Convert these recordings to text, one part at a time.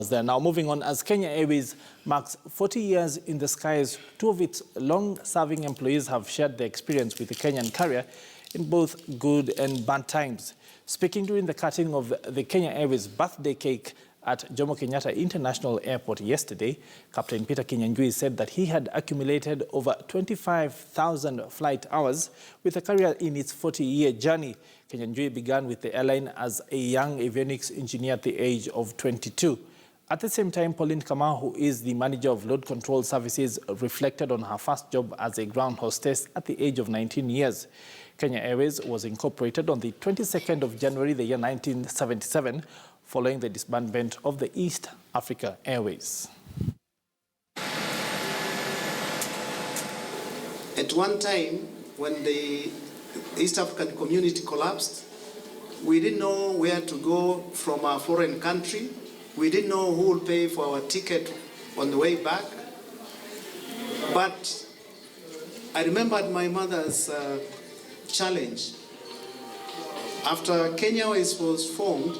They're now moving on as Kenya Airways marks 40 years in the skies. Two of its long-serving employees have shared their experience with the Kenyan carrier in both good and bad times. Speaking during the cutting of the Kenya Airways birthday cake at Jomo Kenyatta International Airport yesterday, Captain Peter Kinyanjui said that he had accumulated over 25,000 flight hours with the carrier in its 40-year journey. Kinyanjui began with the airline as a young avionics engineer at the age of 22. At the same time, Pauline Kamau, who is the manager of load control services, reflected on her first job as a ground hostess at the age of 19 years. Kenya Airways was incorporated on the 22nd of January, the year 1977, following the disbandment of the East Africa Airways. At one time, when the East African community collapsed, we didn't know where to go from our foreign country. We didn't know who would pay for our ticket on the way back. But I remembered my mother's challenge. After Kenya Airways was formed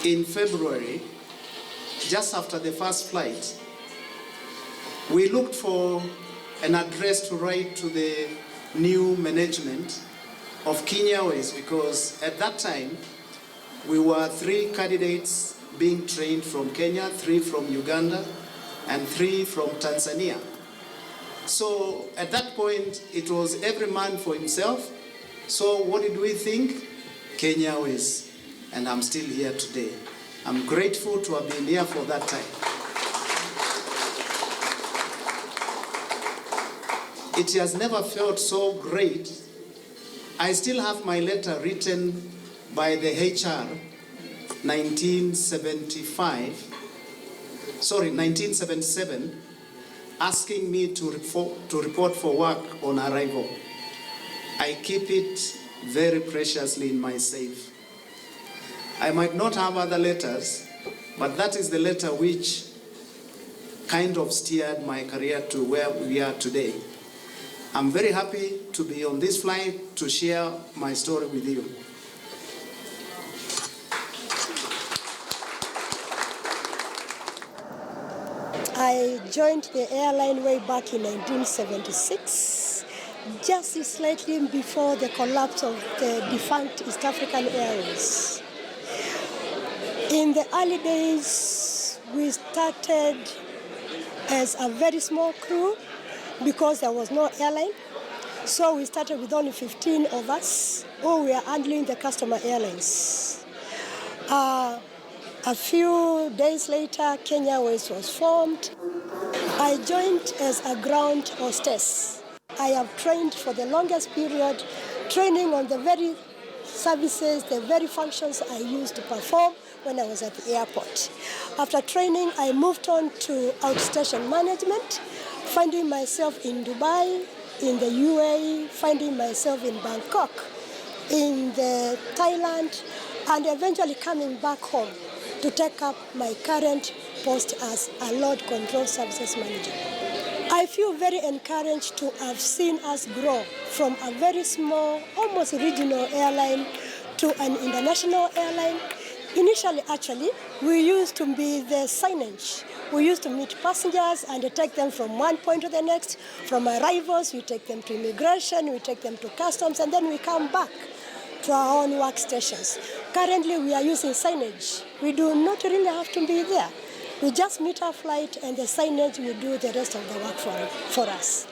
in February, just after the first flight, we looked for an address to write to the new management of Kenya Airways, because at that time, we were 3 candidates being trained from Kenya, 3 from Uganda, and 3 from Tanzania. So at that point, it was every man for himself. So what did we think? Kenya Airways. And I'm still here today. I'm grateful to have been here for that time. It has never felt so great. I still have my letter written by the HR 1977, asking me to report for work on arrival. I keep it very preciously in my safe. I might not have other letters, but that is the letter which kind of steered my career to where we are today. I'm very happy to be on this flight to share my story with you. I joined the airline way back in 1976, just slightly before the collapse of the defunct East African Airways. In the early days, we started as a very small crew because there was no airline. So we started with only 15 of us who were handling the customer airlines. A few days later, Kenya Airways was formed. I joined as a ground hostess. I have trained for the longest period, training on the very services, the very functions I used to perform when I was at the airport. After training, I moved on to outstation management, finding myself in Dubai, in the UAE, finding myself in Bangkok, in Thailand, and eventually coming back home to take up my current post as a load control services manager. I feel very encouraged to have seen us grow from a very small, almost regional airline to an international airline. Initially, actually, we used to be the signage. We used to meet passengers and take them from one point to the next. From arrivals, we take them to immigration, we take them to customs, and then we come back to our own workstations. Currently, we are using signage. We do not really have to be there. We just meet our flight and the signage will do the rest of the work for us.